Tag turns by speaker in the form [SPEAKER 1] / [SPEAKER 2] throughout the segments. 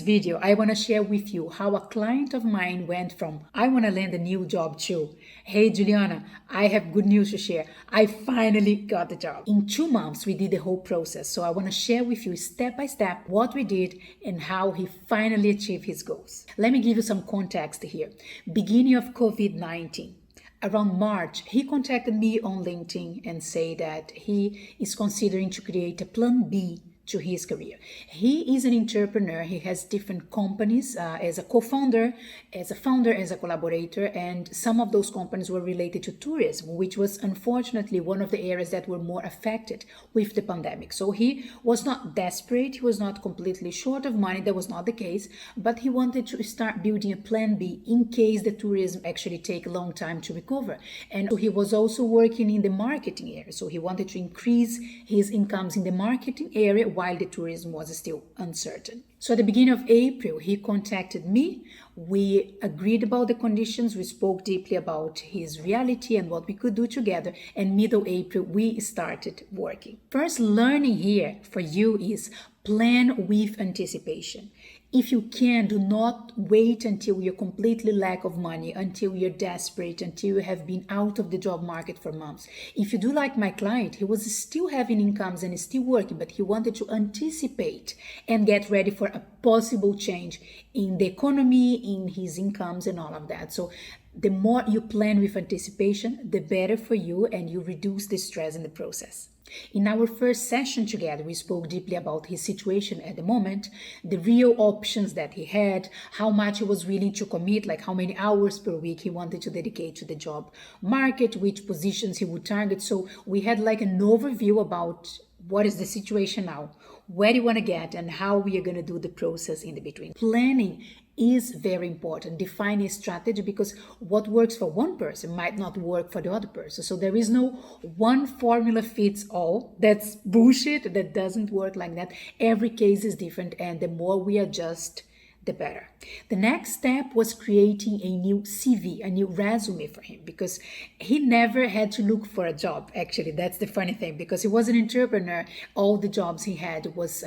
[SPEAKER 1] video, I want to share with you how a client of mine went from I want to land a new job to, hey Juliana, I have good news to share. I finally got the job. In 2 months, we did the whole process. So I want to share with you step by step what we did and how he finally achieved his goals. Let me give you some context here. Beginning of COVID-19. Around March, he contacted me on LinkedIn and said that he is considering to create a plan B to his career. He is an entrepreneur. He has different companies as a co-founder, as a founder, as a collaborator, and some of those companies were related to tourism, which was unfortunately one of the areas that were more affected with the pandemic. So he was not desperate. He was not completely short of money. That was not the case, but he wanted to start building a plan B in case the tourism actually take a long time to recover. And so he was also working in the marketing area. So he wanted to increase his incomes in the marketing area while the tourism was still uncertain. So at the beginning of April, he contacted me. We agreed about the conditions. We spoke deeply about his reality and what we could do together. And middle April, we started working. First learning here for you is plan with anticipation. If you can, do not wait until you're completely lack of money, until you're desperate, until you have been out of the job market for months. If you do like my client, he was still having incomes and still working, but he wanted to anticipate and get ready for a possible change in the economy, in his incomes and all of that. So the more you plan with anticipation, the better for you, and you reduce the stress in the process. In our first session together, we spoke deeply about his situation at the moment, the real options that he had, how much he was willing to commit, like how many hours per week he wanted to dedicate to the job market, which positions he would target. So we had like an overview about what is the situation now, where do you want to get, and how we are going to do the process in the between. Planning is very important. Define a strategy, because what works for one person might not work for the other person. So there is no one formula fits all. That's bullshit. That doesn't work like that. Every case is different, and the more we adjust, the better. The next step was creating a new CV, a new resume for him, because he never had to look for a job. Actually, that's the funny thing, because he was an entrepreneur. All the jobs he had was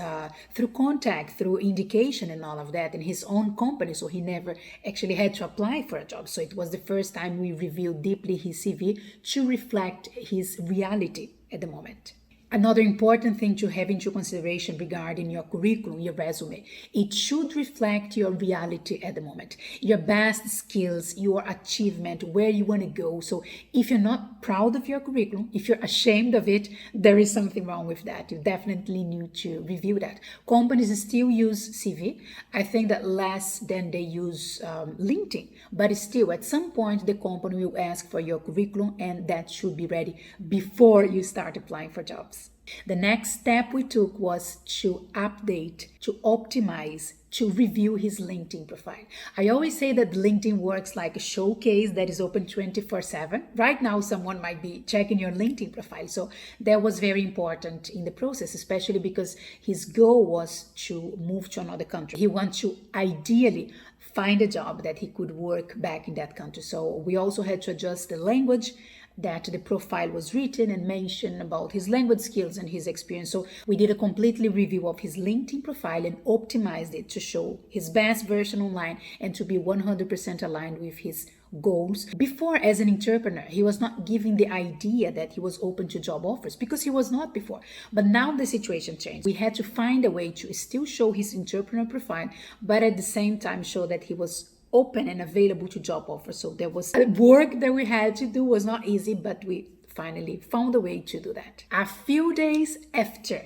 [SPEAKER 1] through contact, through indication and all of that in his own company. So he never actually had to apply for a job. So it was the first time we reviewed deeply his CV to reflect his reality at the moment. Another important thing to have into consideration regarding your curriculum, your resume, it should reflect your reality at the moment, your best skills, your achievement, where you want to go. So if you're not proud of your curriculum, if you're ashamed of it, there is something wrong with that. You definitely need to review that. Companies still use CV. I think that less than they use LinkedIn, but still at some point the company will ask for your curriculum, and that should be ready before you start applying for jobs. The next step we took was to update, to optimize, to review his LinkedIn profile. I always say that LinkedIn works like a showcase that is open 24/7. Right now, someone might be checking your LinkedIn profile. So that was very important in the process, especially because his goal was to move to another country. He wants to ideally find a job that he could work back in that country. So we also had to adjust the language that the profile was written and mentioned about his language skills and his experience. So we did a completely review of his LinkedIn profile and optimized it to show his best version online and to be 100% aligned with his goals. Before, as an entrepreneur, he was not giving the idea that he was open to job offers, because he was not before. But now the situation changed. We had to find a way to still show his entrepreneur profile, but at the same time show that he was open and available to job offers. So there was work that we had to do. It was not easy, but we finally found a way to do that. A few days after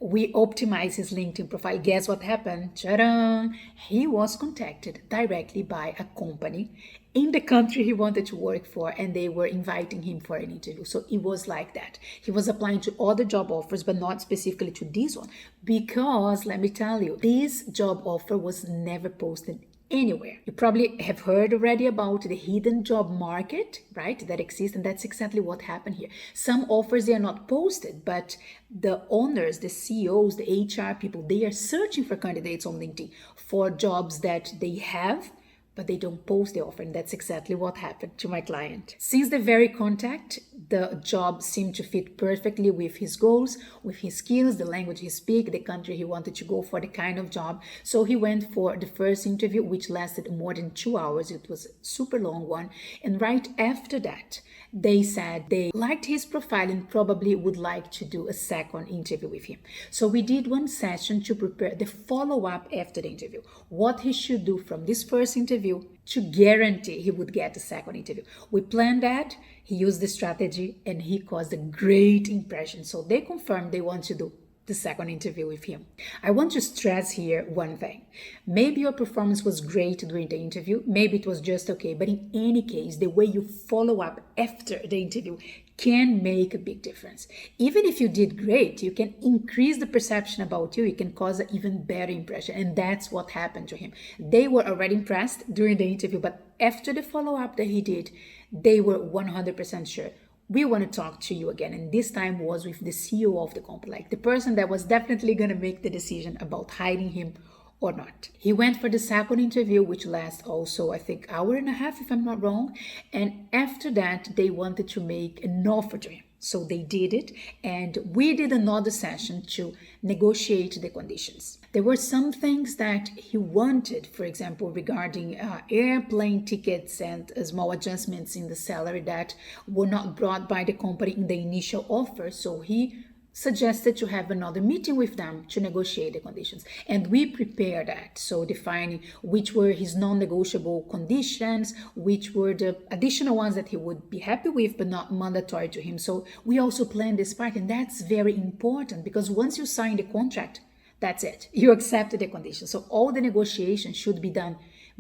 [SPEAKER 1] we optimized his LinkedIn profile, guess what happened? Ta-da! He was contacted directly by a company in the country he wanted to work for, and they were inviting him for an interview. So it was like that. He was applying to other job offers, but not specifically to this one, because let me tell you, this job offer was never posted anywhere. You probably have heard already about the hidden job market, right? That exists, and that's exactly what happened here. Some offers, they are not posted, but the owners, the CEOs, the HR people, they are searching for candidates on LinkedIn for jobs that they have, but they don't post the offer, and that's exactly what happened to my client. Since the very contact, the job seemed to fit perfectly with his goals, with his skills, the language he speaks, the country he wanted to go for, the kind of job. So he went for the first interview, which lasted more than 2 hours. It was a super long one. And right after that, they said they liked his profile and probably would like to do a second interview with him. So we did one session to prepare the follow-up after the interview, what he should do from this first interview to guarantee he would get a second interview. We planned that, he used the strategy, and he caused a great impression. So they confirmed they want to do the second interview with him. I want to stress here one thing. Maybe your performance was great during the interview, maybe it was just okay, but in any case, the way you follow up after the interview can make a big difference. Even if you did great, you can increase the perception about you, you can cause an even better impression, and that's what happened to him. They were already impressed during the interview, but after the follow-up that he did, they were 100% sure. We want to talk to you again. And this time was with the CEO of the company, like the person that was definitely going to make the decision about hiring him or not. He went for the second interview, which lasts also, I think, hour and a half, if I'm not wrong. And after that, they wanted to make an offer to him. So they did it, and we did another session to negotiate the conditions. There were some things that he wanted, for example, regarding airplane tickets and small adjustments in the salary that were not brought by the company in the initial offer. So he suggested to have another meeting with them to negotiate the conditions. And we prepared that. So defining which were his non-negotiable conditions, which were the additional ones that he would be happy with, but not mandatory to him. So we also planned this part, and that's very important because once you sign the contract, that's it. You accepted the conditions. So all the negotiations should be done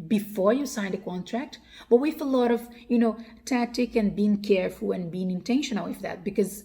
[SPEAKER 1] before you sign the contract, but with a lot of, tactic and being careful and being intentional with that, because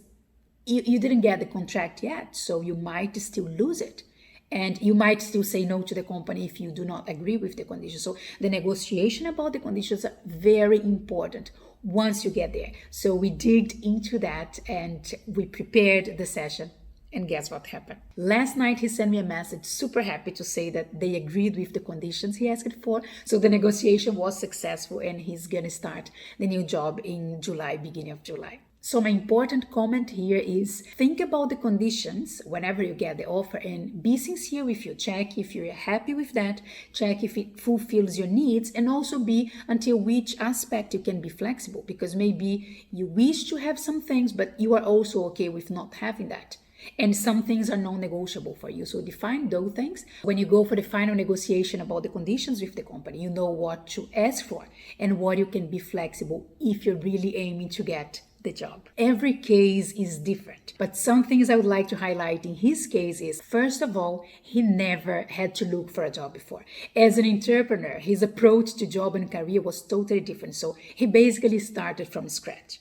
[SPEAKER 1] you didn't get the contract yet, so you might still lose it. And you might still say no to the company if you do not agree with the conditions. So the negotiation about the conditions are very important once you get there. So we digged into that and we prepared the session. And guess what happened? Last night he sent me a message, super happy to say that they agreed with the conditions he asked for. So the negotiation was successful and he's gonna start the new job in July, beginning of July. So my important comment here is think about the conditions whenever you get the offer and be sincere with you. Check if you're happy with that, check if it fulfills your needs, and also be until which aspect you can be flexible, because maybe you wish to have some things, but you are also okay with not having that. And some things are non-negotiable for you. So define those things. When you go for the final negotiation about the conditions with the company, you know what to ask for and what you can be flexible if you're really aiming to get the job. Every case is different, but some things I would like to highlight in his case is, first of all, he never had to look for a job before. As an entrepreneur, his approach to job and career was totally different. So he basically started from scratch.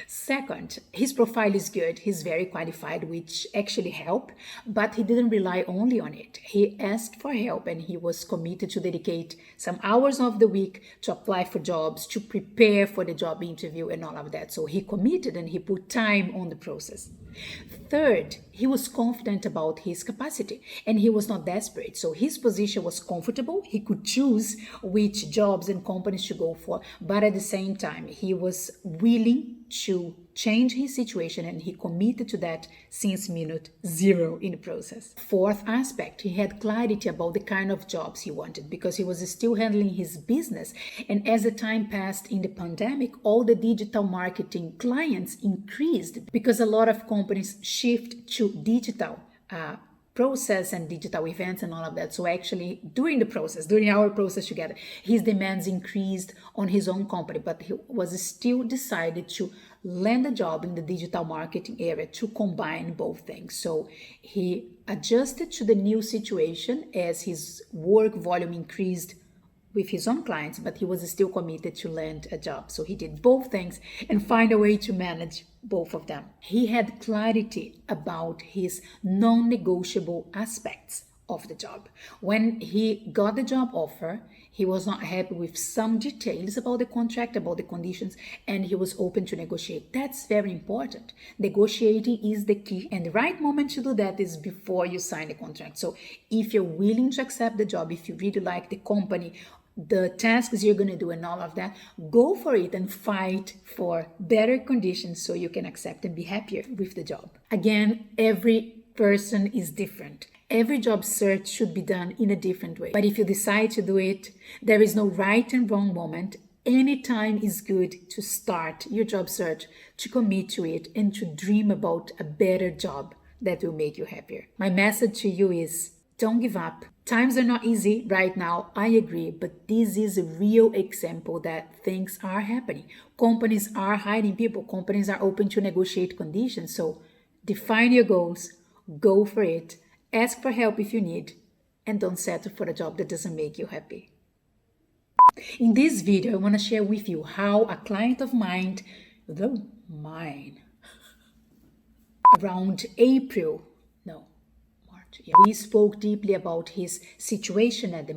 [SPEAKER 1] Second, his profile is good. He's very qualified, which actually helped, but he didn't rely only on it. He asked for help and he was committed to dedicate some hours of the week to apply for jobs, to prepare for the job interview and all of that. So he committed and he put time on the process. Third, he was confident about his capacity and he was not desperate. So his position was comfortable. He could choose which jobs and companies to go for, but at the same time, he was willing to change his situation and he committed to that since minute zero in the process. Fourth aspect, he had clarity about the kind of jobs he wanted because he was still handling his business. And as the time passed in the pandemic, all the digital marketing clients increased because a lot of companies shift to digital process and digital events and all of that. So actually during our process together, his demands increased on his own company, but he was still decided to land a job in the digital marketing area to combine both things. So he adjusted to the new situation as his work volume increased with his own clients, but he was still committed to land a job. So he did both things and find a way to manage both of them. He had clarity about his non-negotiable aspects of the job. When he got the job offer, he was not happy with some details about the contract, about the conditions, and he was open to negotiate. That's very important. Negotiating is the key, and the right moment to do that is before you sign the contract. So if you're willing to accept the job, if you really like the company, the tasks you're going to do and all of that, go for it and fight for better conditions so you can accept and be happier with the job. Again, every person is different. Every job search should be done in a different way. But if you decide to do it, there is no right and wrong moment. Any time is good to start your job search, to commit to it, and to dream about a better job that will make you happier. My message to you is don't give up. Times are not easy right now, I agree, but this is a real example that things are happening. Companies are hiring people, companies are open to negotiate conditions. So define your goals, go for it, ask for help if you need, and don't settle for a job that doesn't make you happy. In this video, I want to share with you how a client of mine, around March, we spoke deeply about his situation at the